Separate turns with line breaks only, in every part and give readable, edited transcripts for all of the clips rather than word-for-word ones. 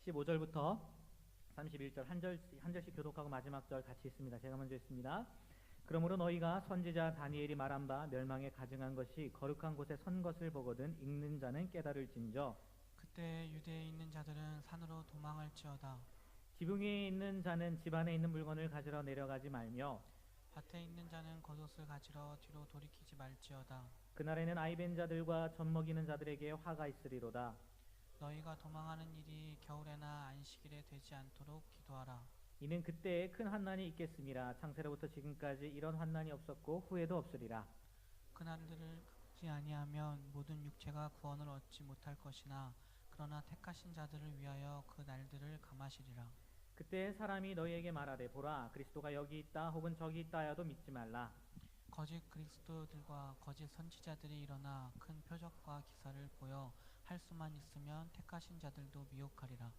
15절부터 31절 한 절씩 교독하고 마지막 절 같이 있습니다. 제가 먼저 있습니다. 그러므로 너희가 선지자 다니엘이 말한 바 멸망에 가증한 것이 거룩한 곳에 선 것을 보거든 읽는 자는 깨달을진저.
그때 유대에 있는 자들은 산으로 도망할지어다.
지붕 위에 있는 자는 집 안에 있는 물건을 가지러 내려가지 말며
밭에 있는 자는 겉옷을 가지러 뒤로 돌이키지 말지어다.
그날에는 아이벤 자들과 젖 먹이는 자들에게 화가 있으리로다.
너희가 도망하는 일이 겨울에나 안식일에 되지 않도록 기도하라.
이는 그때에 큰 환난이 있겠음이라. 창세로부터 지금까지 이런 환난이 없었고 후에도 없으리라.
그날들을 긋지 아니하면 모든 육체가 구원을 얻지 못할 것이나 그러나 택하신 자들을 위하여 그 날들을 감하시리라.
그때 사람이 너희에게 말하되 보라 그리스도가 여기 있다 혹은 저기 있다 하여도 믿지 말라.
거짓 그리스도들과 거짓 선지자들이 일어나 큰 표적과 기사를 보여 할 수만 있으면 택하신 자들도 미혹하리라.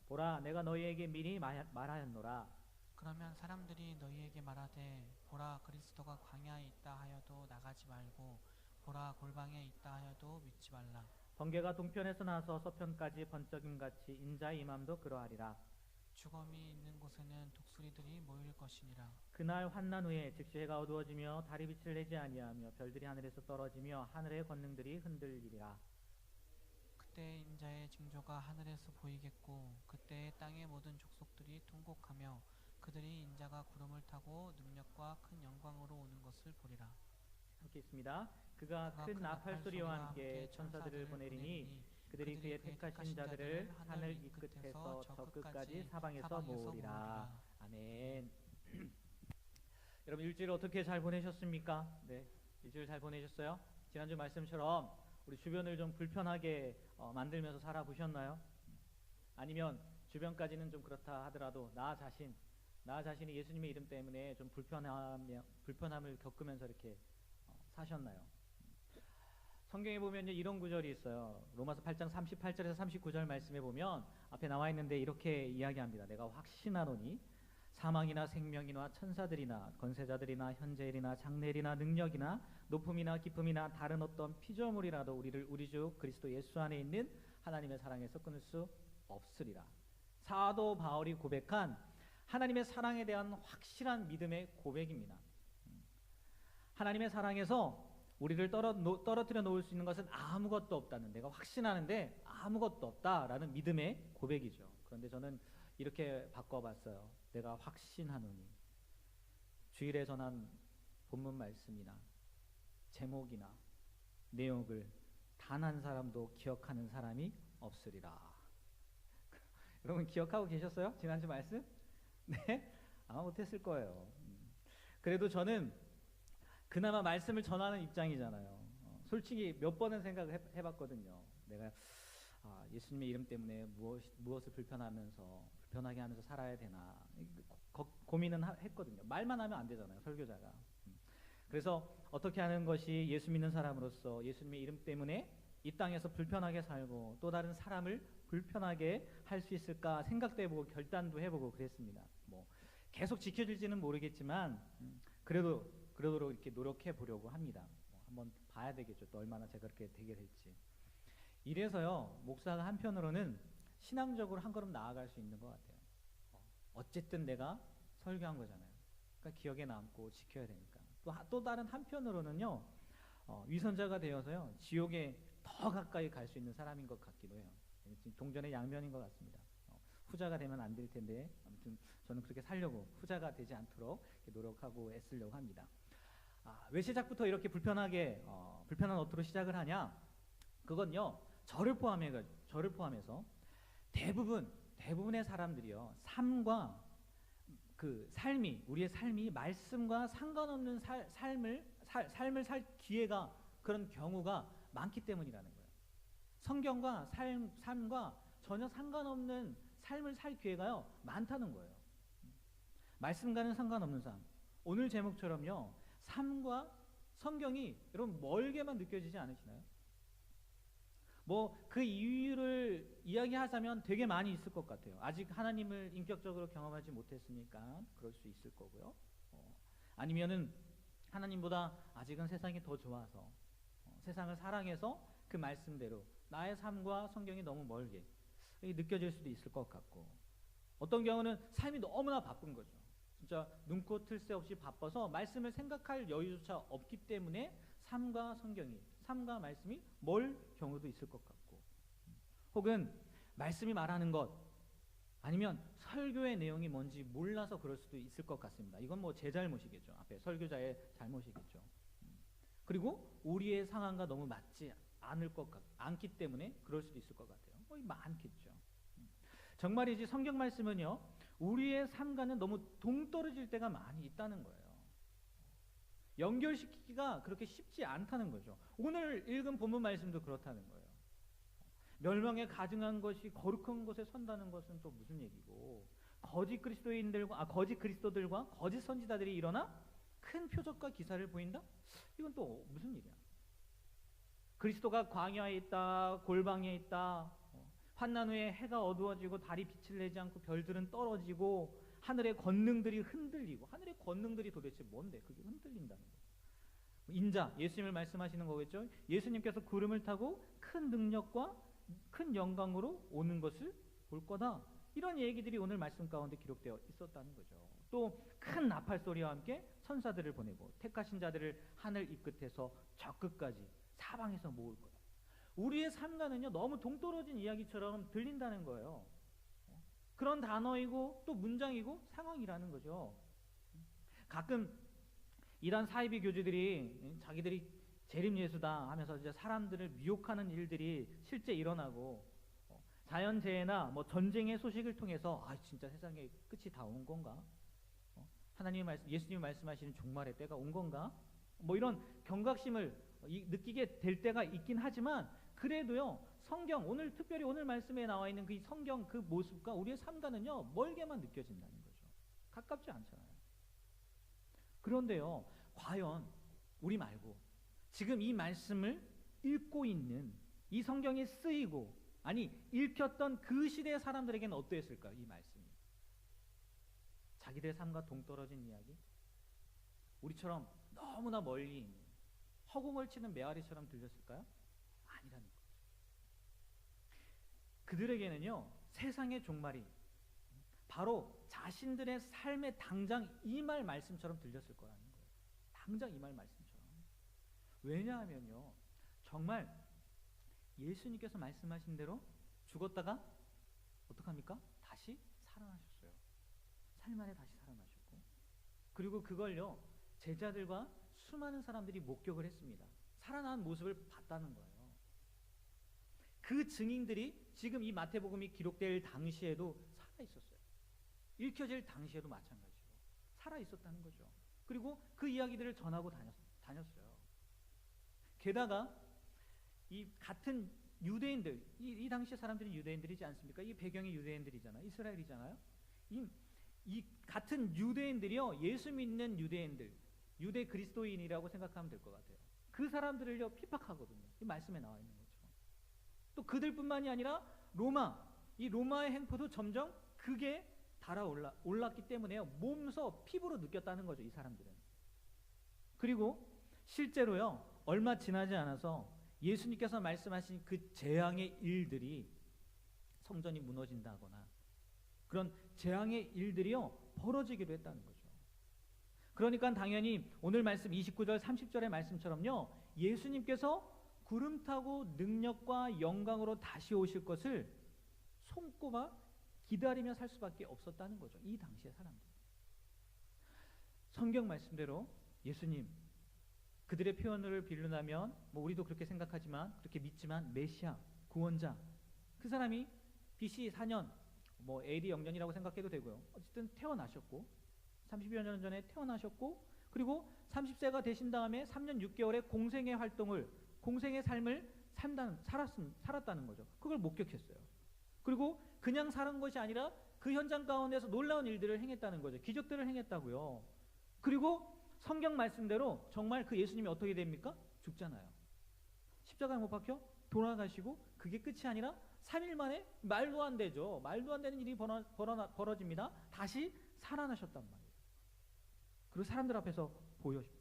보라 내가 너희에게 미리 말하였노라.
그러면 사람들이 너희에게 말하되 보라 그리스도가 광야에 있다 하여도 나가지 말고 보라 골방에 있다 하여도 믿지 말라.
번개가 동편에서 나서 서편까지 번쩍임같이 인자의 임함도 그러하리라.
죽음이 있는 곳에는 독수리들이 모일 것이니라.
그날 환난 후에 즉시 해가 어두워지며 달이 빛을 내지 아니하며 별들이 하늘에서 떨어지며 하늘의 권능들이 흔들리리라.
그때 인자의 징조가 하늘에서 보이겠고 그때 땅의 모든 족속들이 통곡하며 그들이 인자가 구름을 타고 능력과 큰 영광으로 오는 것을 보리라.
함께 있습니다. 그가 큰 나팔 소리와 함께 천사들을 보내리니 그들이 그의 택하신 자들을 하늘 이 끝에서 저 끝까지 사방에서 모으리라. 아멘. 여러분 일주일 어떻게 잘 보내셨습니까? 네, 일주일 잘 보내셨어요? 지난주 말씀처럼 우리 주변을 좀 불편하게 만들면서 살아보셨나요? 아니면 주변까지는 좀 그렇다 하더라도 나 자신이 예수님의 이름 때문에 좀 불편함을 겪으면서 이렇게 사셨나요? 성경에 보면 이런 구절이 있어요. 로마서 8장 38절에서 39절 말씀에 보면 앞에 나와 있는데 이렇게 이야기합니다. 내가 확신하노니 사망이나 생명이나 천사들이나 권세자들이나 현재일이나 장래일이나 능력이나 높음이나 깊음이나 다른 어떤 피조물이라도 우리를 우리 주 그리스도 예수 안에 있는 하나님의 사랑에서 끊을 수 없으리라. 사도 바울이 고백한 하나님의 사랑에 대한 확실한 믿음의 고백입니다. 하나님의 사랑에서 우리를 떨어뜨려 놓을 수 있는 것은 아무것도 없다는, 내가 확신하는데 아무것도 없다라는 믿음의 고백이죠. 그런데 저는 이렇게 바꿔봤어요. 내가 확신하노니. 주일에 전한 본문 말씀이나 제목이나 내용을 단 한 사람도 기억하는 사람이 없으리라. 여러분 기억하고 계셨어요? 지난주 말씀? 네? 아마 못했을 거예요. 그래도 저는 그나마 말씀을 전하는 입장이잖아요. 솔직히 몇 번은 생각을 해봤거든요. 내가 예수님의 이름 때문에 무엇을 불편하게 하면서 살아야 되나 고민은 했거든요. 말만 하면 안 되잖아요, 설교자가. 그래서 어떻게 하는 것이 예수 믿는 사람으로서 예수님의 이름 때문에 이 땅에서 불편하게 살고 또 다른 사람을 불편하게 할 수 있을까 생각도 해보고 결단도 해보고 그랬습니다. 뭐 계속 지켜질지는 모르겠지만 그러도록 이렇게 노력해 보려고 합니다. 한번 봐야 되겠죠. 또 얼마나 제가 그렇게 되게 될지. 이래서요, 목사가 한편으로는 신앙적으로 한 걸음 나아갈 수 있는 것 같아요. 어쨌든 내가 설교한 거잖아요. 그러니까 기억에 남고 지켜야 되니까. 또 다른 한편으로는요, 위선자가 되어서요, 지옥에 더 가까이 갈 수 있는 사람인 것 같기도 해요. 동전의 양면인 것 같습니다. 후자가 되면 안 될 텐데, 아무튼 저는 그렇게 살려고 후자가 되지 않도록 노력하고 애쓰려고 합니다. 왜 시작부터 이렇게 불편한 어투로 시작을 하냐? 그건요, 저를 포함해서 대부분의 사람들이요, 우리의 삶이 말씀과 상관없는 삶을 살 기회가, 그런 경우가 많기 때문이라는 거예요. 성경과 삶과 전혀 상관없는 삶을 살 기회가요, 많다는 거예요. 말씀과는 상관없는 삶. 오늘 제목처럼요, 삶과 성경이 여러분 멀게만 느껴지지 않으시나요? 뭐 그 이유를 이야기하자면 되게 많이 있을 것 같아요. 아직 하나님을 인격적으로 경험하지 못했으니까 그럴 수 있을 거고요. 아니면은 하나님보다 아직은 세상이 더 좋아서 세상을 사랑해서 그 말씀대로 나의 삶과 성경이 너무 멀게, 느껴질 수도 있을 것 같고, 어떤 경우는 삶이 너무나 바쁜 거죠. 진짜 눈코 틀 새 없이 바빠서 말씀을 생각할 여유조차 없기 때문에 삶과 성경이, 삶과 말씀이 멀 경우도 있을 것 같고, 혹은 말씀이 말하는 것 아니면 설교의 내용이 뭔지 몰라서 그럴 수도 있을 것 같습니다. 이건 뭐 제 잘못이겠죠. 앞에 설교자의 잘못이겠죠. 그리고 우리의 상황과 너무 맞지 않기 때문에 그럴 수도 있을 것 같아요. 거의 많겠죠. 정말이지 성경 말씀은요, 우리의 삶과는 너무 동떨어질 때가 많이 있다는 거예요. 연결시키기가 그렇게 쉽지 않다는 거죠. 오늘 읽은 본문 말씀도 그렇다는 거예요. 멸망에 가증한 것이 거룩한 곳에 선다는 것은 또 무슨 얘기고, 거짓 그리스도들과 거짓 선지자들이 일어나 큰 표적과 기사를 보인다? 이건 또 무슨 일이야? 그리스도가 광야에 있다, 골방에 있다, 환난 후에 해가 어두워지고 달이 빛을 내지 않고 별들은 떨어지고 하늘의 권능들이 흔들리고, 하늘의 권능들이 도대체 뭔데 그게 흔들린다는 거예요. 인자, 예수님을 말씀하시는 거겠죠. 예수님께서 구름을 타고 큰 능력과 큰 영광으로 오는 것을 볼 거다. 이런 얘기들이 오늘 말씀 가운데 기록되어 있었다는 거죠. 또 큰 나팔 소리와 함께 천사들을 보내고 택하신 자들을 하늘 이 끝에서 저 끝까지 사방에서 모을 거다. 우리의 삶과는요, 너무 동떨어진 이야기처럼 들린다는 거예요. 그런 단어이고 또 문장이고 상황이라는 거죠. 가끔 이런 사이비 교주들이 자기들이 재림예수다 하면서 이제 사람들을 미혹하는 일들이 실제 일어나고, 자연재해나 뭐 전쟁의 소식을 통해서 진짜 세상에 끝이 다 온 건가? 예수님이 말씀하시는 종말의 때가 온 건가? 뭐 이런 경각심을 느끼게 될 때가 있긴 하지만, 그래도요, 성경, 특별히 오늘 말씀에 나와 있는 그 성경 그 모습과 우리의 삶과는요, 멀게만 느껴진다는 거죠. 가깝지 않잖아요. 그런데요, 과연 우리 말고 지금 이 말씀을 읽고 있는, 이 성경이 쓰이고 읽혔던 그 시대의 사람들에게는 어떠했을까요? 이 말씀이 자기들의 삶과 동떨어진 이야기, 우리처럼 너무나 멀리 있는 허공을 치는 메아리처럼 들렸을까요? 아니라는 거죠. 그들에게는요, 세상의 종말이 바로 자신들의 삶의 당장 임할 말씀처럼 들렸을 거라는 거예요. 당장 임할 말씀처럼. 왜냐하면요, 정말 예수님께서 말씀하신 대로 죽었다가 어떡합니까? 다시 살아나셨어요. 삶 안에 다시 살아나셨고, 그리고 그걸요, 제자들과 수많은 사람들이 목격을 했습니다. 살아난 모습을 봤다는 거예요. 그 증인들이 지금 이 마태복음이 기록될 당시에도 살아있었어요. 읽혀질 당시에도 마찬가지로 살아있었다는 거죠. 그리고 그 이야기들을 전하고 다녔어요. 게다가 이 같은 유대인들, 이 당시 사람들이 유대인들이지 않습니까? 이 배경이 유대인들이잖아요. 이스라엘이잖아요. 이 같은 유대인들이요, 예수 믿는 유대인들, 유대 그리스도인이라고 생각하면 될 것 같아요. 그 사람들을요, 핍박하거든요. 이 말씀에 나와 있는 것처럼. 또 그들뿐만이 아니라 이 로마의 행포도 점점 극에 올랐기 때문에요, 몸소 피부로 느꼈다는 거죠, 이 사람들은. 그리고 실제로요, 얼마 지나지 않아서 예수님께서 말씀하신 그 재앙의 일들이, 성전이 무너진다거나 그런 재앙의 일들이요, 벌어지기도 했다는 거죠. 그러니까 당연히 오늘 말씀 29절 30절의 말씀처럼요, 예수님께서 구름 타고 능력과 영광으로 다시 오실 것을 손꼽아 기다리며 살 수밖에 없었다는 거죠, 이 당시의 사람들. 성경 말씀대로 예수님, 그들의 표현을 빌려나면 우리도 그렇게 생각하지만, 그렇게 믿지만, 메시아, 구원자, 그 사람이 BC 4년, AD 0년이라고 생각해도 되고요. 어쨌든 태어나셨고, 30여 년 전에 태어나셨고, 그리고 30세가 되신 다음에 3년 6개월의 공생의 삶을 살았다는 거죠. 그걸 목격했어요. 그리고 그냥 사는 것이 아니라 그 현장 가운데서 놀라운 일들을 행했다는 거죠. 기적들을 행했다고요. 그리고 성경 말씀대로 정말 그 예수님이 어떻게 됩니까? 죽잖아요. 십자가에 못 박혀 돌아가시고, 그게 끝이 아니라 3일 만에, 말도 안 되죠, 말도 안 되는 일이 벌어집니다. 다시 살아나셨단 말이에요. 그리고 사람들 앞에서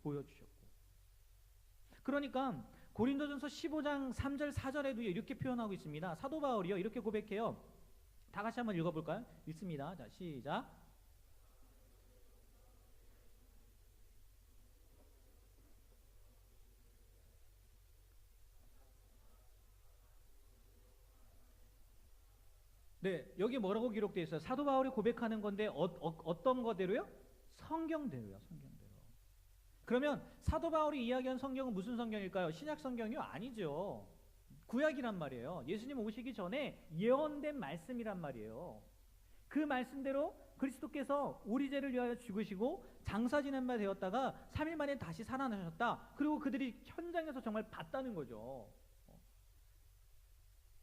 보여주셨고. 그러니까 고린도전서 15장 3절 4절에도 이렇게 표현하고 있습니다. 사도 바울이요, 이렇게 고백해요. 다 같이 한번 읽어볼까요? 읽습니다. 자, 시작. 네, 여기 뭐라고 기록되어 있어요? 사도 바울이 고백하는 건데 어떤 거대로요? 성경대로요, 성경대로. 그러면 사도 바울이 이야기한 성경은 무슨 성경일까요? 신약 성경이요? 아니죠. 구약이란 말이에요. 예수님 오시기 전에 예언된 말씀이란 말이에요. 그 말씀대로 그리스도께서 우리 죄를 위하여 죽으시고 장사 지낸 바 되었다가 3일 만에 다시 살아나셨다. 그리고 그들이 현장에서 정말 봤다는 거죠.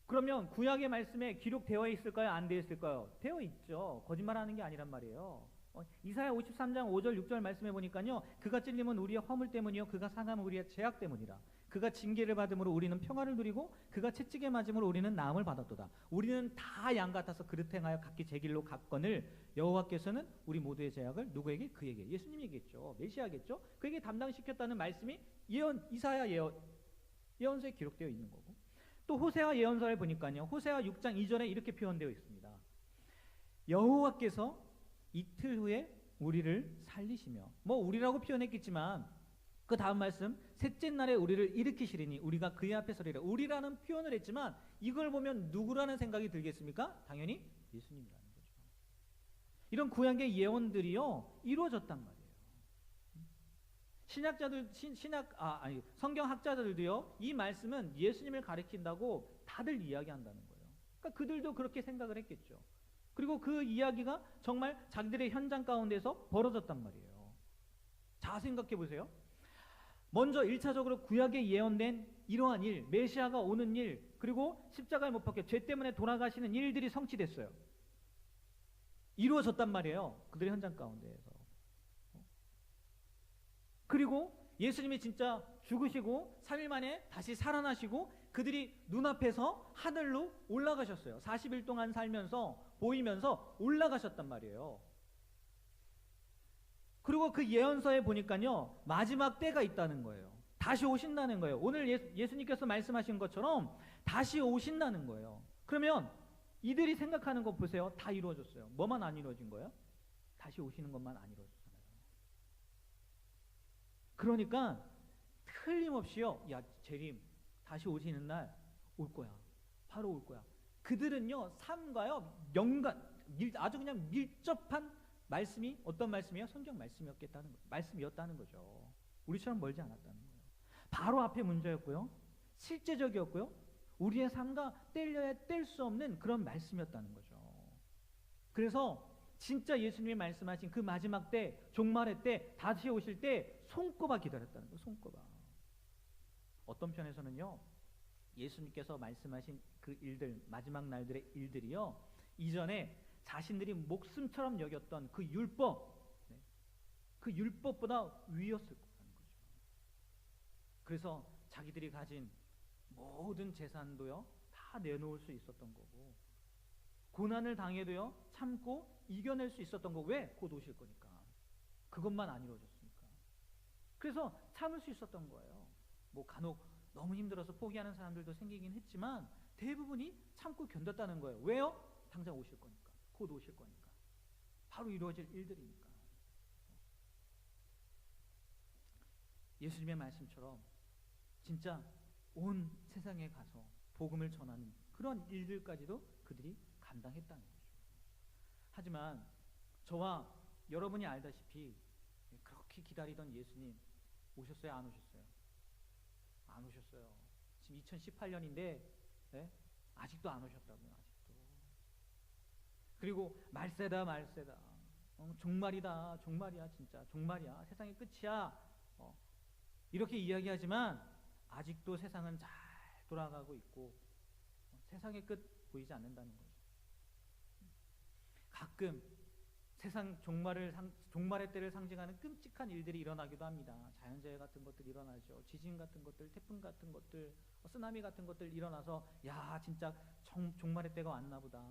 그러면 구약의 말씀에 기록되어 있을까요? 안 되어 있을까요? 되어 있죠. 거짓말하는 게 아니란 말이에요. 이사야 53장 5절 6절 말씀해 보니까요. 그가 찔림은 우리의 허물 때문이요 그가 상함은 우리의 죄악 때문이라. 그가 징계를 받음으로 우리는 평화를 누리고 그가 채찍에 맞음으로 우리는 나음을 받았도다. 우리는 다 양 같아서 그릇 행하여 각기 제 길로 갔거늘 여호와께서는 우리 모두의 죄악을 누구에게? 그에게. 예수님이겠죠. 메시아겠죠. 그에게 담당시켰다는 말씀이 이사야 예언서에 기록되어 있는 거고. 또 호세아 예언서를 보니까요. 호세아 6장 2절에 이렇게 표현되어 있습니다. 여호와께서 이틀 후에 우리를 살리시며, 뭐 우리라고 표현했겠지만 그 다음 말씀, 셋째 날에 우리를 일으키시리니 우리가 그의 앞에 서리라. 우리라는 표현을 했지만 이걸 보면 누구라는 생각이 들겠습니까? 당연히 예수님이라는 거죠. 이런 구약의 예언들이요 이루어졌단 말이에요. 성경학자들도요 이 말씀은 예수님을 가리킨다고 다들 이야기한다는 거예요. 그러니까 그들도 그렇게 생각을 했겠죠. 그리고 그 이야기가 정말 자기들의 현장 가운데서 벌어졌단 말이에요. 자, 생각해 보세요. 먼저 1차적으로 구약에 예언된 이러한 일, 메시아가 오는 일, 그리고 십자가에 못 박혀 죄 때문에 돌아가시는 일들이 성취됐어요. 이루어졌단 말이에요. 그들의 현장 가운데에서. 그리고 예수님이 진짜 죽으시고 3일 만에 다시 살아나시고 그들이 눈앞에서 하늘로 올라가셨어요. 40일 동안 살면서 보이면서 올라가셨단 말이에요. 그리고 그 예언서에 보니까요 마지막 때가 있다는 거예요. 다시 오신다는 거예요. 오늘 예수님께서 말씀하신 것처럼 다시 오신다는 거예요. 그러면 이들이 생각하는 것 보세요. 다 이루어졌어요. 뭐만 안 이루어진 거예요? 다시 오시는 것만 안 이루어졌잖아요. 그러니까 틀림없이요. 야, 재림 다시 오시는 날 올 거야. 바로 올 거야. 그들은요 삶과요 아주 그냥 밀접한 말씀이 어떤 말씀이에요? 성경 말씀이었다는 거죠. 우리처럼 멀지 않았다는 거예요. 바로 앞에 문제였고요. 실제적이었고요. 우리의 삶과 뗄려야 뗄 수 없는 그런 말씀이었다는 거죠. 그래서 진짜 예수님이 말씀하신 그 마지막 때, 종말의 때, 다시 오실 때 손꼽아 기다렸다는 거예요. 손꼽아. 어떤 편에서는요. 예수님께서 말씀하신 그 일들, 마지막 날들의 일들이요. 이전에 자신들이 목숨처럼 여겼던 그 율법, 그 율법보다 위였을 거라는 거죠. 그래서 자기들이 가진 모든 재산도요 다 내놓을 수 있었던 거고, 고난을 당해도요 참고 이겨낼 수 있었던 거. 왜? 곧 오실 거니까. 그것만 안 이루어졌으니까. 그래서 참을 수 있었던 거예요. 뭐 간혹 너무 힘들어서 포기하는 사람들도 생기긴 했지만 대부분이 참고 견뎠다는 거예요. 왜요? 당장 오실 거니까. 곧 오실 거니까. 바로 이루어질 일들이니까. 예수님의 말씀처럼 진짜 온 세상에 가서 복음을 전하는 그런 일들까지도 그들이 감당했다는 거죠. 하지만 저와 여러분이 알다시피 그렇게 기다리던 예수님 오셨어요? 안 오셨어요? 안 오셨어요. 지금 2018년인데 아직도 안 오셨다고요. 아직도. 그리고 말세다. 종말이다. 종말이야. 진짜 종말이야. 세상의 끝이야. 이렇게 이야기하지만 아직도 세상은 잘 돌아가고 있고 세상의 끝 보이지 않는다는 거죠. 가끔 세상 종말의 때를 상징하는 끔찍한 일들이 일어나기도 합니다. 자연재해 같은 것들이 일어나죠. 지진 같은 것들, 태풍 같은 것들, 쓰나미 같은 것들 일어나서 야 진짜 종말의 때가 왔나 보다.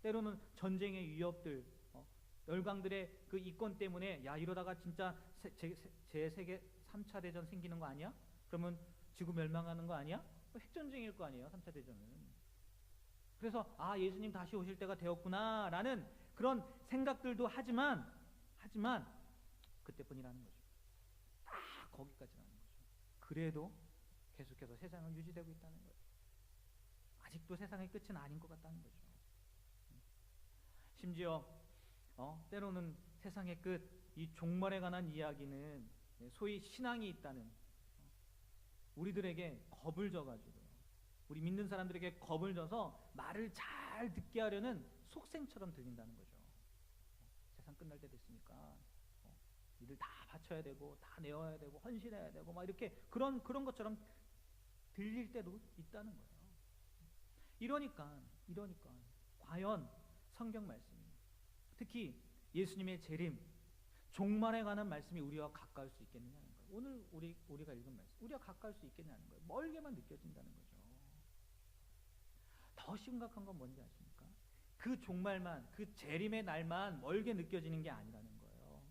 때로는 전쟁의 위협들, 열강들의 그 이권 때문에 야 이러다가 진짜 제 세계 3차 대전 생기는 거 아니야? 그러면 지구 멸망하는 거 아니야? 핵전쟁일 거 아니에요. 3차 대전은. 그래서 예수님 다시 오실 때가 되었구나라는 그런 생각들도 하지만 그때뿐이라는 거죠. 딱 거기까지라는 거죠. 그래도 계속해서 세상은 유지되고 있다는 거예요. 아직도 세상의 끝은 아닌 것 같다는 거죠. 심지어 때로는 세상의 끝, 이 종말에 관한 이야기는 소위 신앙이 있다는 우리들에게 겁을 줘가지고요. 우리 믿는 사람들에게 겁을 줘서 말을 잘 듣게 하려는 속생처럼 들린다는 거죠. 세상 끝날 때 됐으니까 니들 다 바쳐야 되고 다 내어야 되고 헌신해야 되고 막 이렇게 그런 것처럼 들릴 때도 있다는 거예요. 이러니까 과연 성경 말씀이, 특히 예수님의 재림, 종말에 관한 말씀이 우리와 가까울 수 있겠느냐는 거예요. 오늘 우리가 읽은 말씀, 우리가 가까울 수 있겠냐는 거예요. 멀게만 느껴진다는 거죠. 더 심각한 건 뭔지 아십니까? 그 종말만, 그 재림의 날만 멀게 느껴지는 게 아니라는 거예요.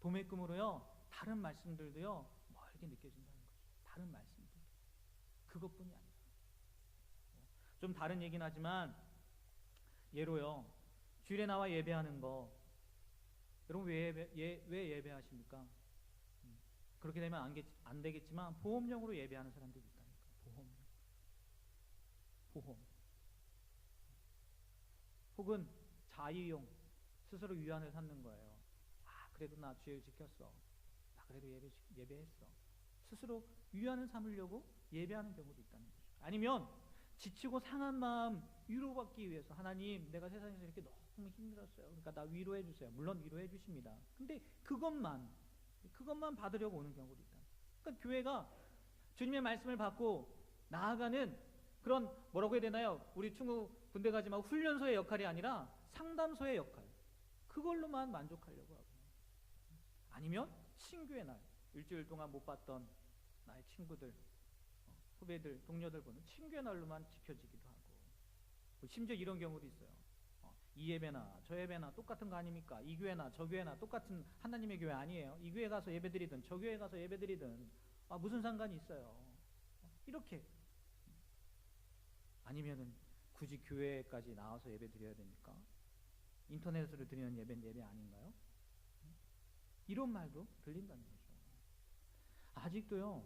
도매금으로요, 다른 말씀들도요, 멀게 느껴진다는 거죠. 다른 말씀들. 그것뿐이 아니라. 좀 다른 얘기는 하지만, 예로요, 주일에 나와 예배하는 거, 여러분 왜 예배하십니까? 그렇게 되면 안 되겠지만 보험용으로 예배하는 사람들이 있다니까. 보험. 혹은 자의용, 스스로 위안을 삼는 거예요. 그래도 나 주일 지켰어. 나 그래도 예배했어. 스스로 위안을 삼으려고 예배하는 경우도 있다는 거죠. 아니면 지치고 상한 마음 위로받기 위해서, 하나님 내가 세상에서 이렇게 너무 힘들었어요. 그러니까 나 위로해 주세요. 물론 위로해 주십니다. 근데 그것만 받으려고 오는 경우도 있다. 그러니까 교회가 주님의 말씀을 받고 나아가는 그런, 뭐라고 해야 되나요? 우리 충우 군대 가지만 훈련소의 역할이 아니라 상담소의 역할, 그걸로만 만족하려고 하고, 아니면 친교의 날, 일주일 동안 못 봤던 나의 친구들, 후배들, 동료들 보는 친교의 날로만 지켜지기도 하고, 심지어 이런 경우도 있어요. 이 예배나 저 예배나 똑같은 거 아닙니까? 이 교회나 저 교회나 똑같은 하나님의 교회 아니에요? 이 교회 가서 예배드리든 저 교회 가서 예배드리든 무슨 상관이 있어요? 이렇게. 아니면은 굳이 교회까지 나와서 예배드려야 됩니까? 인터넷으로 드리는 예배는 예배 아닌가요? 이런 말도 들린다는 거죠. 아직도요,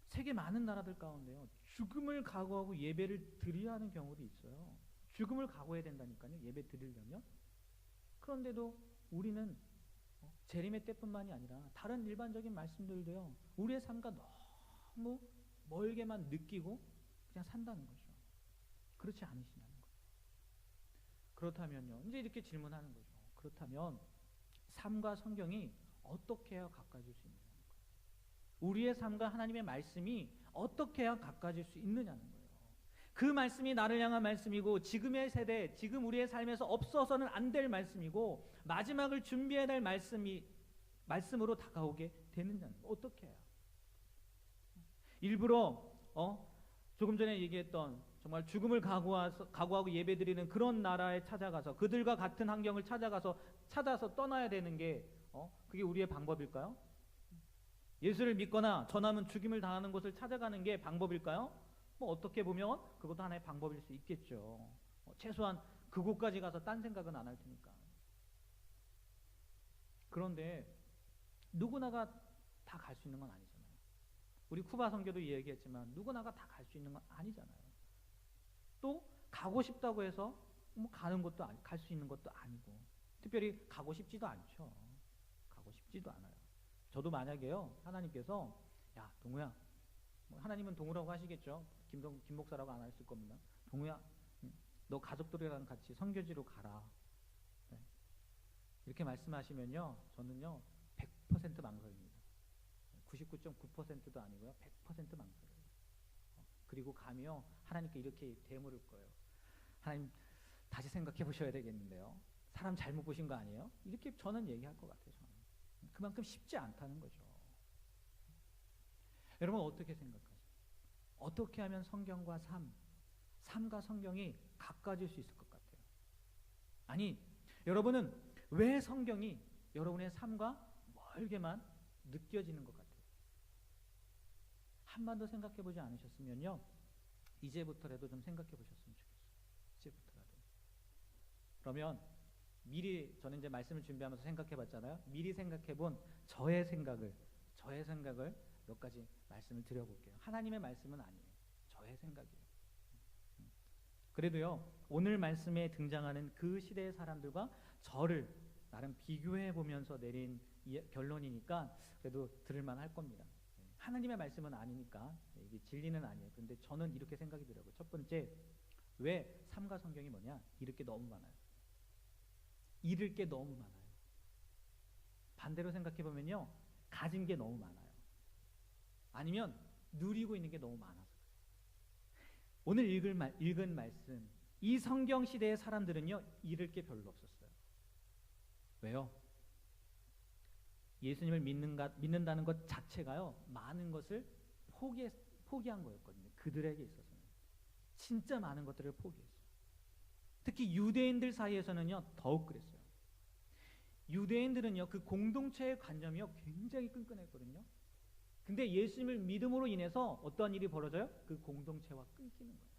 세계 많은 나라들 가운데요, 죽음을 각오하고 예배를 드려야 하는 경우도 있어요. 죽음을 각오해야 된다니까요, 예배 드리려면. 그런데도 우리는 재림의 때뿐만이 아니라 다른 일반적인 말씀들도요, 우리의 삶과 너무 멀게만 느끼고 그냥 산다는 거죠. 그렇지 않으시냐는 거죠. 그렇다면요, 이제 이렇게 질문하는 거죠. 그렇다면 삶과 성경이 어떻게 해야 가까워질 수 있느냐는 거예요. 우리의 삶과 하나님의 말씀이 어떻게 해야 가까워질 수 있느냐는 거예요. 그 말씀이 나를 향한 말씀이고, 지금의 세대, 지금 우리의 삶에서 없어서는 안 될 말씀이고, 마지막을 준비해야 될 말씀으로 다가오게 되느냐는 거예요. 어떻게 해야? 일부러 조금 전에 얘기했던 정말 죽음을 각오하고 예배드리는 그런 나라에 찾아가서, 그들과 같은 환경을 찾아서 떠나야 되는 게 그게 우리의 방법일까요? 예수를 믿거나 전하면 죽임을 당하는 곳을 찾아가는 게 방법일까요? 어떻게 보면 그것도 하나의 방법일 수 있겠죠. 최소한 그곳까지 가서 딴 생각은 안 할 테니까. 그런데 누구나가 다 갈 수 있는 건 아니잖아요. 우리 쿠바 선교도 얘기했지만 누구나가 다 갈 수 있는 건 아니잖아요. 또 가고 싶다고 해서 가는 것도 아니, 갈 수 있는 것도 아니고, 특별히 가고 싶지도 않죠. 가고 싶지도 않아요. 저도 만약에요, 하나님께서 야 동우야, 하나님은 동우라고 하시겠죠. 김 목사라고 안 하실 겁니다. 동우야, 너 가족들이랑 같이 선교지로 가라. 네. 이렇게 말씀하시면요, 저는요 100% 망설입니다. 99.9%도 아니고요, 100% 망설여요. 그리고 가며 하나님께 이렇게 되물을 거예요. 하나님, 다시 생각해 보셔야 되겠는데요. 사람 잘못 보신 거 아니에요? 이렇게 저는 얘기할 것 같아요. 저는. 그만큼 쉽지 않다는 거죠. 여러분 어떻게 생각하세요? 어떻게 하면 성경과 삶과 성경이 가까워질 수 있을 것 같아요? 아니, 여러분은 왜 성경이 여러분의 삶과 멀게만 느껴지는 것 같아요? 한 번 더 생각해 보지 않으셨으면요, 이제부터라도 좀 생각해 보셨으면 좋겠어요. 그러면 미리 저는 이제 말씀을 준비하면서 생각해 봤잖아요. 미리 생각해 본 저의 생각을 몇 가지 말씀을 드려볼게요. 하나님의 말씀은 아니에요. 저의 생각이에요. 그래도요, 오늘 말씀에 등장하는 그 시대의 사람들과 저를 나름 비교해 보면서 내린 결론이니까 그래도 들을만 할 겁니다. 하나님의 말씀은 아니니까 이게 진리는 아니에요. 그런데 저는 이렇게 생각이 들어요. 첫 번째, 왜 삼가 성경이 뭐냐? 잃을 게 너무 많아요. 잃을 게 너무 많아요. 반대로 생각해 보면요, 가진 게 너무 많아요. 아니면 누리고 있는 게 너무 많아서. 오늘 읽은 말씀, 이 성경 시대의 사람들은요, 잃을 게 별로 없었어요. 왜요? 예수님을 믿는다는 것 자체가요, 많은 것을 포기한 거였거든요. 그들에게 있어서는 진짜 많은 것들을 포기했어요. 특히 유대인들 사이에서는요, 더욱 그랬어요. 유대인들은요, 그 공동체의 관념이요, 굉장히 끈끈했거든요. 근데 예수님을 믿음으로 인해서 어떠한 일이 벌어져요? 그 공동체와 끊기는 거예요.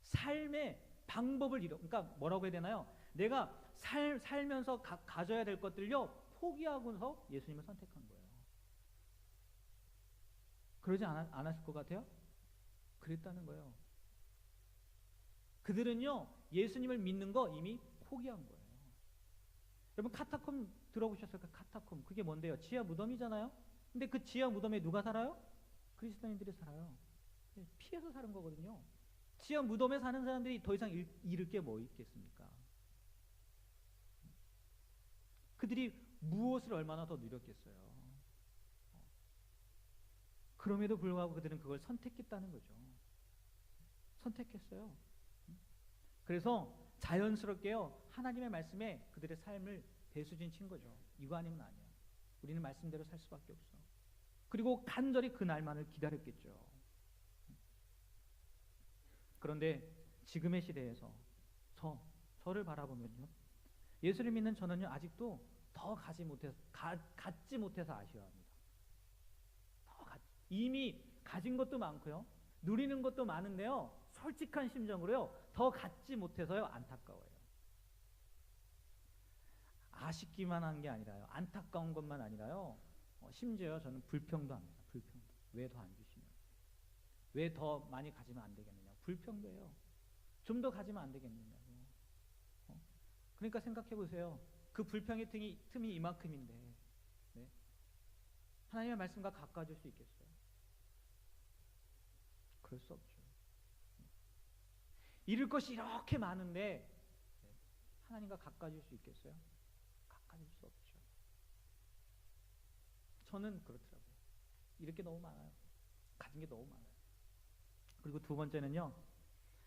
삶의 방법을 그러니까 뭐라고 해야 되나요? 내가 살면서 가져야 될 것들요, 포기하고서 예수님을 선택한 거예요. 그러지 않았을 것 같아요? 그랬다는 거예요. 그들은요, 예수님을 믿는 거 이미 포기한 거예요. 여러분, 카타콤 들어보셨을까요? 카타콤, 그게 뭔데요? 지하 무덤이잖아요. 근데 그 지하 무덤에 누가 살아요? 그리스도인들이 살아요. 피해서 사는 거거든요. 지하 무덤에 사는 사람들이 더 이상 잃을 게 뭐 있겠습니까? 그들이 무엇을 얼마나 더 누렸겠어요. 그럼에도 불구하고 그들은 그걸 선택했다는 거죠. 선택했어요. 그래서 자연스럽게요, 하나님의 말씀에 그들의 삶을 배수진 친 거죠. 이거 아니면 아니야. 우리는 말씀대로 살 수밖에 없어. 그리고 간절히 그 날만을 기다렸겠죠. 그런데 지금의 시대에서 저를 바라보면요, 예수를 믿는 저는요, 아직도 더 갖지 못해서 아쉬워합니다. 이미 가진 것도 많고요, 누리는 것도 많은데요, 솔직한 심정으로요, 더 갖지 못해서요, 안타까워요. 아쉽기만 한 게 아니라요, 안타까운 것만 아니라요, 심지어 저는 불평도 합니다. 불평도. 왜 더 안 주시냐? 왜 더 많이 가지면 안 되겠느냐? 불평도예요. 좀 더 가지면 안 되겠느냐고. 그러니까 생각해 보세요. 그 불평의 틈이 이만큼인데, 네? 하나님의 말씀과 가까워질 수 있겠어요? 그럴 수 없죠. 잃을 것이 이렇게 많은데 하나님과 가까워질 수 있겠어요? 가까워질 수 없죠. 저는 그렇더라고요. 잃을 게 너무 많아요. 가진 게 너무 많아요. 그리고 두 번째는요,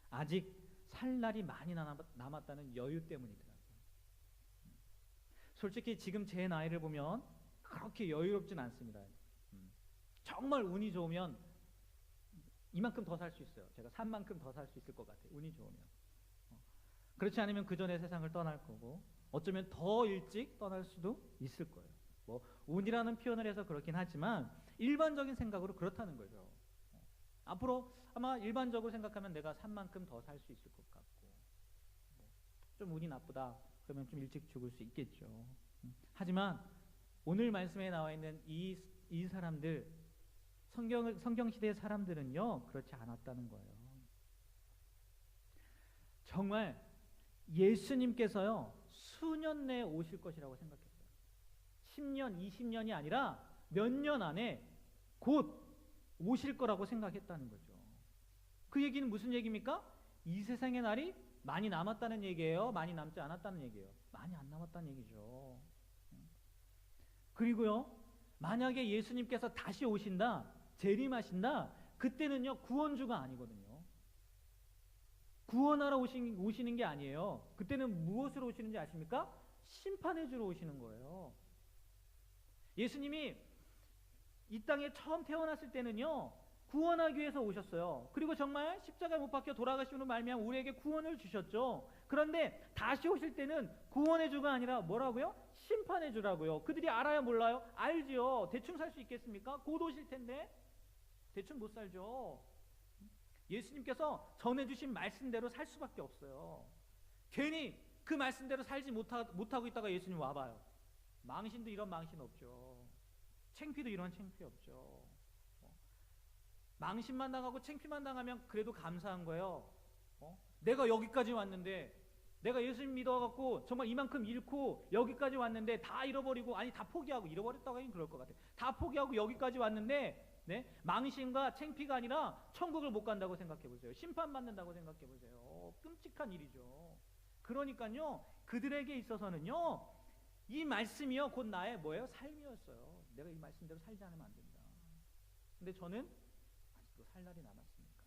아직 살 날이 많이 남았다는 여유 때문이더라고요. 솔직히 지금 제 나이를 보면 그렇게 여유롭진 않습니다. 정말 운이 좋으면 이만큼 더 살 수 있어요. 제가 산만큼 더 살 수 있을 것 같아요. 운이 좋으면. 그렇지 않으면 그 전에 세상을 떠날 거고, 어쩌면 더 일찍 떠날 수도 있을 거예요. 뭐 운이라는 표현을 해서 그렇긴 하지만 일반적인 생각으로 그렇다는 거죠. 앞으로 아마 일반적으로 생각하면 내가 산만큼 더 살 수 있을 것 같고, 좀 운이 나쁘다 그러면 좀 일찍 죽을 수 있겠죠. 하지만 오늘 말씀에 나와 있는 이 사람들, 성경 시대의 사람들은요, 그렇지 않았다는 거예요. 정말 예수님께서요, 수년 내에 오실 것이라고 생각했어요. 10년, 20년이 아니라 몇 년 안에 곧 오실 거라고 생각했다는 거죠. 그 얘기는 무슨 얘기입니까? 이 세상의 날이 많이 남았다는 얘기예요? 많이 남지 않았다는 얘기예요? 많이 안 남았다는 얘기죠. 그리고요, 만약에 예수님께서 다시 오신다, 재림하신다, 그때는요, 구원주가 아니거든요. 구원하러 오시는 게 아니에요. 그때는 무엇으로 오시는지 아십니까? 심판해 주러 오시는 거예요. 예수님이 이 땅에 처음 태어났을 때는요, 구원하기 위해서 오셨어요. 그리고 정말 십자가에 못 박혀 돌아가심으로 말미암아 우리에게 구원을 주셨죠. 그런데 다시 오실 때는 구원의 주가 아니라 뭐라고요? 심판의 주라고요. 그들이 알아요, 몰라요? 알지요. 대충 살 수 있겠습니까? 곧 오실 텐데 대충 못 살죠. 예수님께서 전해주신 말씀대로 살 수밖에 없어요. 괜히 그 말씀대로 살지 못하고 있다가 예수님 와봐요. 망신도 이런 망신 없죠. 창피도 이런 창피 없죠. 망신만 당하고 창피만 당하면 그래도 감사한 거예요. 내가 여기까지 왔는데, 내가 예수님 믿어갖고 정말 이만큼 잃고 여기까지 왔는데 다 잃어버리고, 아니 다 포기하고, 잃어버렸다고 하긴 그럴 것 같아요. 다 포기하고 여기까지 왔는데, 네? 망신과 창피가 아니라 천국을 못 간다고 생각해 보세요. 심판받는다고 생각해 보세요. 끔찍한 일이죠. 그러니까요, 그들에게 있어서는요, 이 말씀이요 곧 나의 뭐예요? 삶이었어요. 내가 이 말씀대로 살지 않으면 안 된다. 근데 저는 아직도 살 날이 남았으니까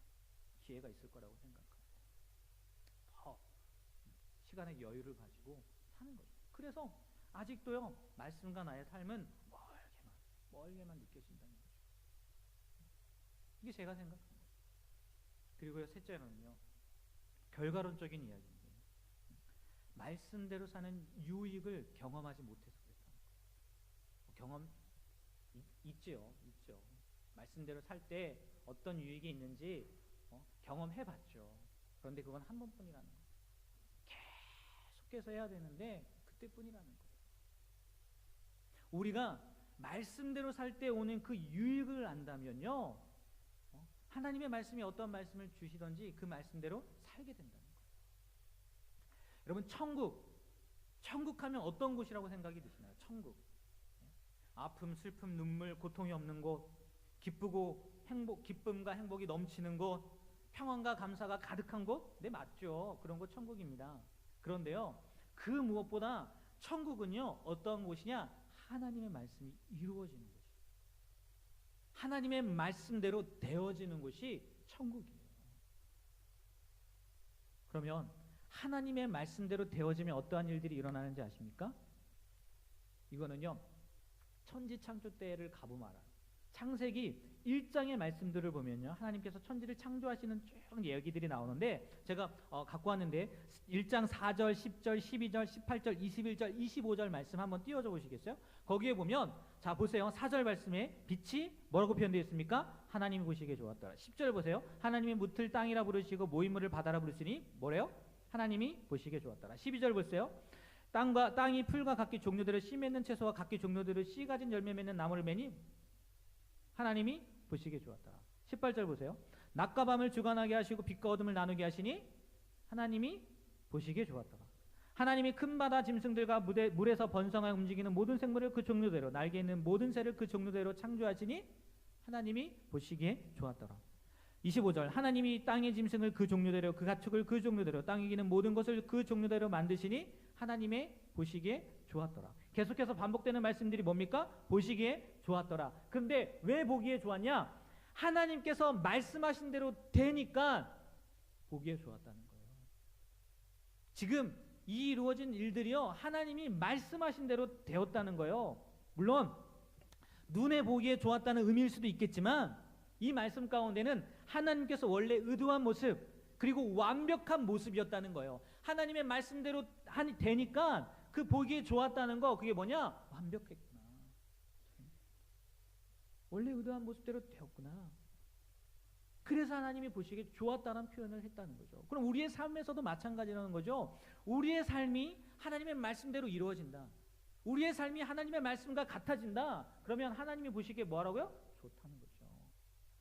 기회가 있을 거라고 생각합니다. 더 시간의 여유를 가지고 사는 거죠. 그래서 아직도요, 말씀과 나의 삶은 멀게만 느껴진다는 거죠. 이게 제가 생각하는 거죠. 그리고요, 셋째로는요, 결과론적인 이야기인데, 말씀대로 사는 유익을 경험하지 못해서 그랬다는 거예요. 경험 있죠. 말씀대로 살 때 어떤 유익이 있는지 경험해봤죠. 그런데 그건 한 번뿐이라는 거예요. 계속해서 해야 되는데 그때뿐이라는 거예요. 우리가 말씀대로 살 때 오는 그 유익을 안다면요, 하나님의 말씀이 어떤 말씀을 주시던지 그 말씀대로 살게 된다는 거예요. 여러분, 천국 하면 어떤 곳이라고 생각이 드시나요? 천국. 아픔, 슬픔, 눈물, 고통이 없는 곳, 기쁨과 행복이 넘치는 곳, 평안과 감사가 가득한 곳? 네, 맞죠. 그런 곳 천국입니다. 그런데요, 그 무엇보다 천국은요, 어떤 곳이냐? 하나님의 말씀이 이루어지는 곳이에요. 하나님의 말씀대로 되어지는 곳이 천국이에요. 그러면 하나님의 말씀대로 되어지면 어떠한 일들이 일어나는지 아십니까? 이거는요, 천지창조 때를 가보면 알아요. 창세기 1장의 말씀들을 보면요, 하나님께서 천지를 창조하시는 쭉 얘기들이 나오는데, 제가 갖고 왔는데 1장 4절, 10절, 12절, 18절, 21절, 25절 말씀 한번 띄워줘 보시겠어요? 거기에 보면, 자 보세요. 4절 말씀에 빛이 뭐라고 표현되어 있습니까? 하나님이 보시기에 좋았더라. 10절 보세요. 하나님이 묻을 땅이라 부르시고 모임물을 바다라 부르시니 뭐래요? 하나님이 보시기에 좋았더라. 12절 보세요. 땅이 풀과 각기 종류대로 씨 맺는 채소와 각기 종류대로 씨 가진 열매 맺는 나무를 매니 하나님이 보시기에 좋았더라. 18절 보세요. 낮과 밤을 주관하게 하시고 빛과 어둠을 나누게 하시니 하나님이 보시기에 좋았더라. 하나님이 큰 바다 짐승들과 물에서 번성하여 움직이는 모든 생물을 그 종류대로, 날개 있는 모든 새를 그 종류대로 창조하시니 하나님이 보시기에 좋았더라. 25절. 하나님이 땅의 짐승을 그 종류대로, 그 가축을 그 종류대로, 땅에 기는 모든 것을 그 종류대로 만드시니 하나님의 보시기에 좋았더라. 계속해서 반복되는 말씀들이 뭡니까? 보시기에 좋았더라. 근데 왜 보기에 좋았냐? 하나님께서 말씀하신 대로 되니까 보기에 좋았다는 거예요. 지금 이 이루어진 일들이요, 하나님이 말씀하신 대로 되었다는 거예요. 물론 눈에 보기에 좋았다는 의미일 수도 있겠지만, 이 말씀 가운데는 하나님께서 원래 의도한 모습, 그리고 완벽한 모습이었다는 거예요. 하나님의 말씀대로 되니까 그 보기에 좋았다는 거, 그게 뭐냐? 완벽했구나. 원래 의도한 모습대로 되었구나. 그래서 하나님이 보시기에 좋았다는 표현을 했다는 거죠. 그럼 우리의 삶에서도 마찬가지라는 거죠. 우리의 삶이 하나님의 말씀대로 이루어진다, 우리의 삶이 하나님의 말씀과 같아진다, 그러면 하나님이 보시기에 뭐라고요? 좋다는 거죠.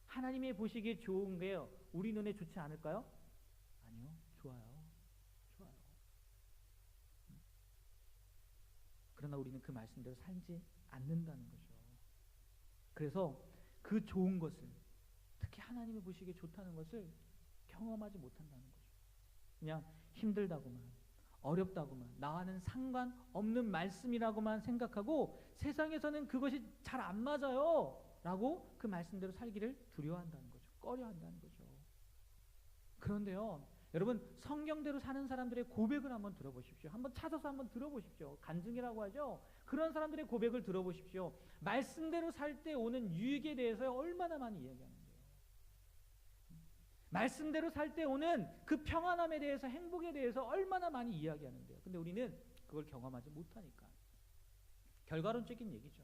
하나님이 보시기에 좋은 게요, 우리 눈에 좋지 않을까요? 아니요, 좋아요. 그러나 우리는 그 말씀대로 살지 않는다는 거죠. 그래서 그 좋은 것을, 특히 하나님이 보시기에 좋다는 것을 경험하지 못한다는 거죠. 그냥 힘들다고만, 어렵다고만, 나와는 상관없는 말씀이라고만 생각하고, 세상에서는 그것이 잘 안 맞아요 라고 그 말씀대로 살기를 두려워한다는 거죠. 꺼려한다는 거죠. 그런데요, 여러분, 성경대로 사는 사람들의 고백을 한번 들어보십시오. 한번 찾아서 한번 들어보십시오. 간증이라고 하죠. 그런 사람들의 고백을 들어보십시오. 말씀대로 살 때 오는 유익에 대해서 얼마나 많이 이야기하는데요. 말씀대로 살 때 오는 그 평안함에 대해서, 행복에 대해서 얼마나 많이 이야기하는데요. 근데 우리는 그걸 경험하지 못하니까. 결과론적인 얘기죠.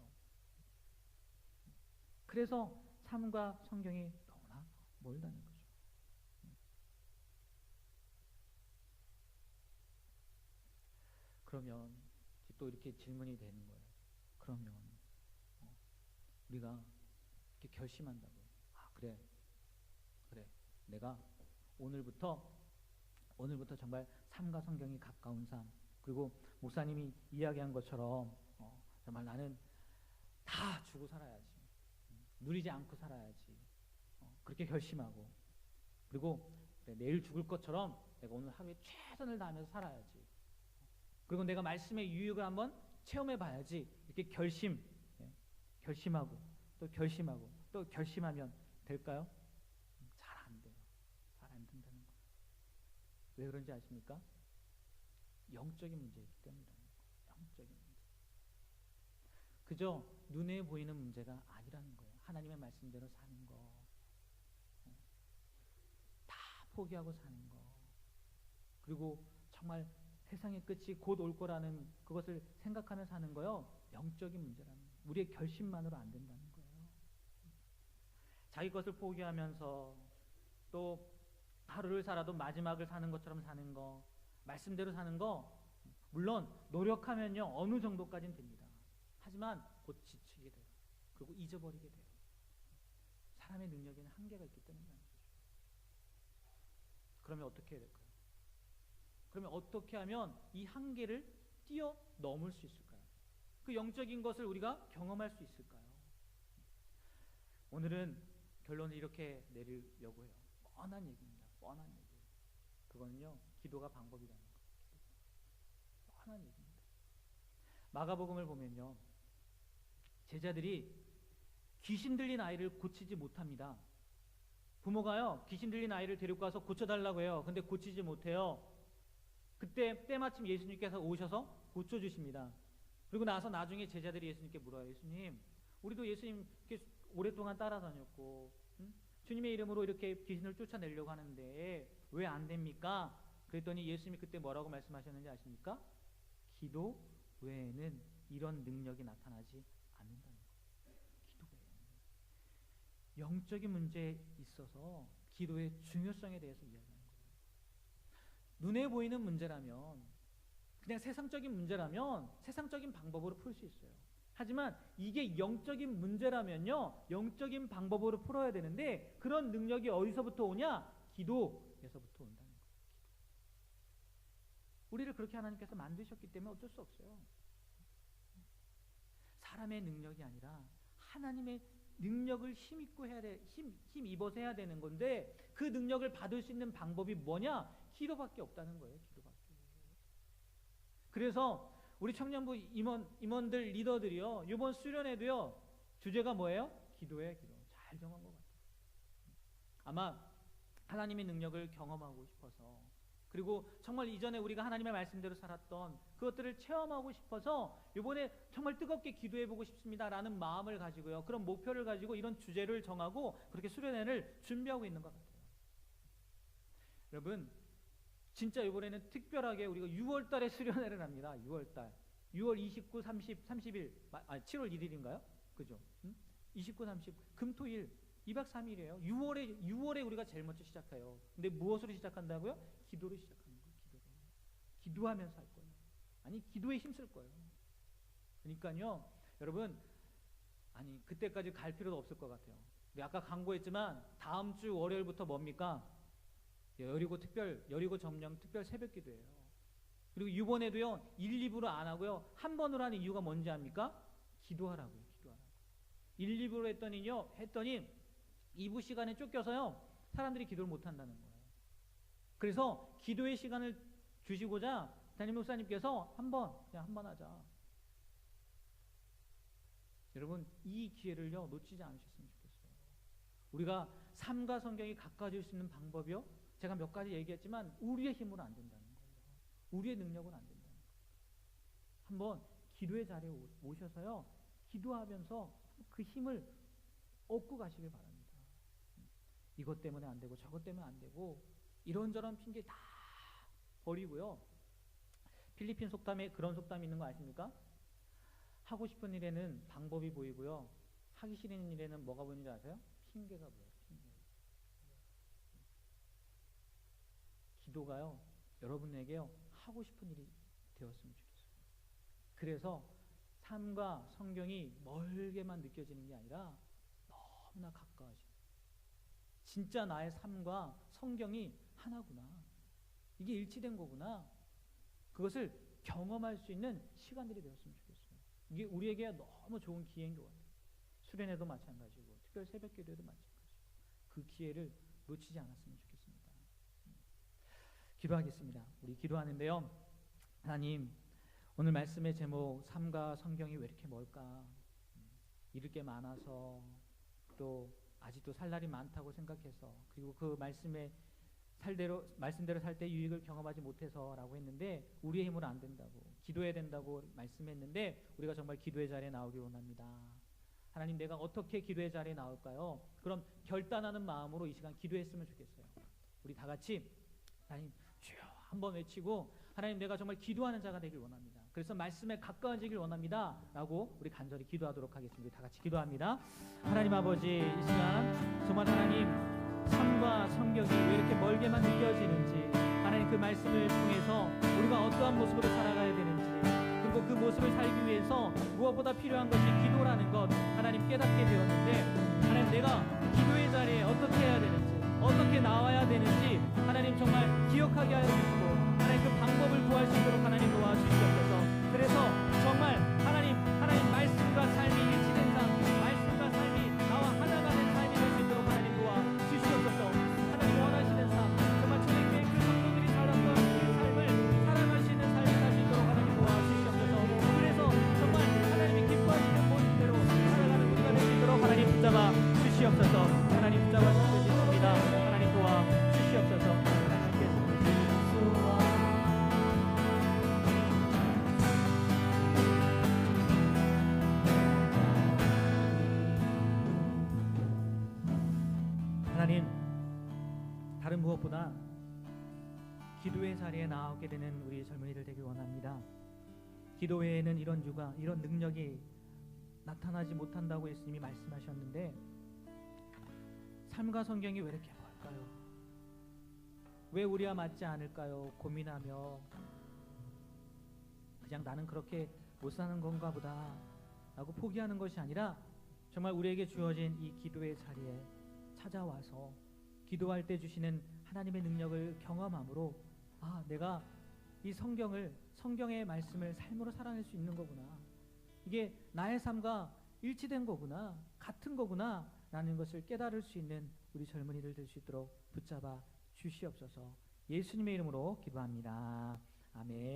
그래서 삶과 성경이 너무나 멀다는 거죠. 그러면 또 이렇게 질문이 되는 거예요. 그러면 우리가 이렇게 결심한다고요. 아, 그래, 내가 오늘부터 정말 삶과 성경이 가까운 삶, 그리고 목사님이 이야기한 것처럼 정말 나는 다 주고 살아야지, 누리지 않고 살아야지, 그렇게 결심하고, 그리고 그래, 내일 죽을 것처럼 내가 오늘 하루에 최선을 다하면서 살아야지, 그리고 내가 말씀의 유익을 한번 체험해 봐야지, 이렇게 결심하고 또 결심하고 또 결심하면 될까요? 잘 안 돼요. 잘 안 된다는 거예요. 왜 그런지 아십니까? 영적인 문제이기 때문이라는 거예요. 영적인 문제. 그저 눈에 보이는 문제가 아니라는 거예요. 하나님의 말씀대로 사는 거, 다 포기하고 사는 거, 그리고 정말 세상의 끝이 곧 올 거라는 그것을 생각하며 사는 거요. 영적인 문제라는 거예요. 우리의 결심만으로 안 된다는 거예요. 자기 것을 포기하면서 또 하루를 살아도 마지막을 사는 것처럼 사는 거, 말씀대로 사는 거, 물론 노력하면요 어느 정도까지는 됩니다. 하지만 곧 지치게 돼요. 그리고 잊어버리게 돼요. 사람의 능력에는 한계가 있기 때문이라는 거죠. 그러면 어떻게 해야 될까요? 그러면 어떻게 하면 이 한계를 뛰어넘을 수 있을까요? 그 영적인 것을 우리가 경험할 수 있을까요? 오늘은 결론을 이렇게 내리려고 해요. 뻔한 얘기입니다. 뻔한 얘기. 그거는요 기도가 방법이라는 거예요. 뻔한 얘기입니다. 마가복음을 보면요 제자들이 귀신 들린 아이를 고치지 못합니다. 부모가요 귀신 들린 아이를 데리고 가서 고쳐달라고 해요. 근데 고치지 못해요. 그때 때마침 예수님께서 오셔서 고쳐주십니다. 그리고 나서 나중에 제자들이 예수님께 물어요. 예수님, 우리도 예수님 이렇게 오랫동안 따라다녔고 주님의 이름으로 이렇게 귀신을 쫓아내려고 하는데 왜 안 됩니까? 그랬더니 예수님이 그때 뭐라고 말씀하셨는지 아십니까? 기도 외에는 이런 능력이 나타나지 않는다는 거예요. 기도 외에는. 영적인 문제에 있어서 기도의 중요성에 대해서 이야기합니다. 눈에 보이는 문제라면, 그냥 세상적인 문제라면 세상적인 방법으로 풀 수 있어요. 하지만 이게 영적인 문제라면요 영적인 방법으로 풀어야 되는데 그런 능력이 어디서부터 오냐? 기도에서부터 온다는 거예요. 우리를 그렇게 하나님께서 만드셨기 때문에 어쩔 수 없어요. 사람의 능력이 아니라 하나님의 능력을 힘입어서 해야 되는 건데 그 능력을 받을 수 있는 방법이 뭐냐? 기도밖에 없다는 거예요. 기도밖에. 그래서 우리 청년부 임원들 리더들이요 이번 수련회도요 주제가 뭐예요? 기도예요. 기도. 잘 정한 것 같아요. 아마 하나님의 능력을 경험하고 싶어서, 그리고 정말 이전에 우리가 하나님의 말씀대로 살았던 그것들을 체험하고 싶어서 이번에 정말 뜨겁게 기도해보고 싶습니다라는 마음을 가지고요 그런 목표를 가지고 이런 주제를 정하고 그렇게 수련회를 준비하고 있는 것 같아요. 여러분 진짜 이번에는 특별하게 우리가 6월 달에 수련회를 합니다. 6월 달. 6월 29, 30, 30일, 7월 1일인가요? 그죠? 29, 30, 금토일 2박 3일이에요. 6월에 우리가 제일 먼저 시작해요. 근데 무엇으로 시작한다고요? 기도로 시작하는 거예요. 기도로. 기도하면서 할 거예요. 아니, 기도에 힘쓸 거예요. 그러니까요, 여러분, 아니, 그때까지 갈 필요도 없을 것 같아요. 우리 아까 광고했지만 다음 주 월요일부터 뭡니까? 여리고 점령 특별 새벽 기도예요. 그리고 이번에도요 1, 2부로 안 하고요 한 번으로 하는 이유가 뭔지 압니까? 기도하라고요. 기도하라고. 1, 2부로 했더니 2부 시간에 쫓겨서요 사람들이 기도를 못 한다는 거예요. 그래서 기도의 시간을 주시고자 담임 목사님께서 그냥 한 번 하자. 여러분 이 기회를요 놓치지 않으셨으면 좋겠어요. 우리가 삶과 성경이 가까워질 수 있는 방법이요 제가 몇 가지 얘기했지만 우리의 힘으로 안 된다는 거예요. 우리의 능력은 안 된다는 거예요. 한번 기도의 자리에 오셔서요 기도하면서 그 힘을 얻고 가시길 바랍니다. 이것 때문에 안 되고 저것 때문에 안 되고 이런저런 핑계 다 버리고요. 필리핀 속담에 그런 속담이 있는 거 아십니까? 하고 싶은 일에는 방법이 보이고요 하기 싫은 일에는 뭐가 보이는지 아세요? 핑계가 보여요. 기도가요 여러분에게요 하고 싶은 일이 되었으면 좋겠어요. 그래서 삶과 성경이 멀게만 느껴지는 게 아니라 너무나 가까워져요. 진짜 나의 삶과 성경이 하나구나. 이게 일치된 거구나. 그것을 경험할 수 있는 시간들이 되었으면 좋겠어요. 이게 우리에게 너무 좋은 기회인 것 같아요. 수련회도 마찬가지고 특별 새벽 기도회도 마찬가지고 그 기회를 놓치지 않았으면 좋겠습니다. 기도하겠습니다. 우리 기도하는데요. 하나님, 오늘 말씀의 제목 삶과 성경이 왜 이렇게 멀까? 잃을 게 많아서 또 아직도 살 날이 많다고 생각해서 그리고 그 말씀대로 살 때 유익을 경험하지 못해서라고 했는데 우리의 힘으로 안 된다고 기도해야 된다고 말씀했는데 우리가 정말 기도의 자리에 나오길 원합니다. 하나님, 내가 어떻게 기도의 자리에 나올까요? 그럼 결단하는 마음으로 이 시간 기도했으면 좋겠어요. 우리 다 같이 하나님 주여 한번 외치고 하나님, 내가 정말 기도하는 자가 되길 원합니다. 그래서 말씀에 가까워지길 원합니다 라고 우리 간절히 기도하도록 하겠습니다. 다 같이 기도합니다. 하나님 아버지, 이 시간 정말 하나님 삶과 성경이 왜 이렇게 멀게만 느껴지는지, 하나님 그 말씀을 통해서 우리가 어떠한 모습으로 살아가야 되는지, 그리고 그 모습을 살기 위해서 무엇보다 필요한 것이 기도라는 것 하나님 깨닫게 되었는데, 하나님 내가 기도의 자리에 어떻게 해야 되는지, 어떻게 나와야 되는지 하나님 정말 기억하게 하여 주시고 하나님 그 방법을 구할 수 있도록 하나님 도와주시옵소서. 그래서 정말 하나님 말씀과 삶이 일치된 삶, 말씀과 삶이 나와 하나가 된 삶이 될 수 있도록 하나님 도와주시옵소서. 하나님 원하시는 삶, 정말 저희 그 성도들이 살았던 그 삶을 살아갈 수 있는 삶이 될 수 있도록 하나님 도와주시옵소서. 그래서 정말 하나님이 기뻐하시는 모습대로 살아가는 우리가 될 수 있도록 하나님 붙잡아 주시옵소서. 하나님 붙잡아 주시옵소서. 하나님 도와주시옵소서. 하나님, 다른 무엇보다 기도의 자리에 나오게 되는 우리 젊은이들 되길 원합니다. 기도 외에는 이런 능력이 나타나지 못한다고 예수님이 말씀하셨는데, 삶과 성경이 왜 이렇게 멀까요? 왜 우리와 맞지 않을까요? 고민하며 그냥 나는 그렇게 못 사는 건가 보다 라고 포기하는 것이 아니라 정말 우리에게 주어진 이 기도의 자리에 찾아와서 기도할 때 주시는 하나님의 능력을 경험함으로, 아, 내가 이 성경의 말씀을 삶으로 살아낼 수 있는 거구나, 이게 나의 삶과 일치된 거구나, 같은 거구나 라는 것을 깨달을 수 있는 우리 젊은이들 될 수 있도록 붙잡아 주시옵소서. 예수님의 이름으로 기도합니다. 아멘.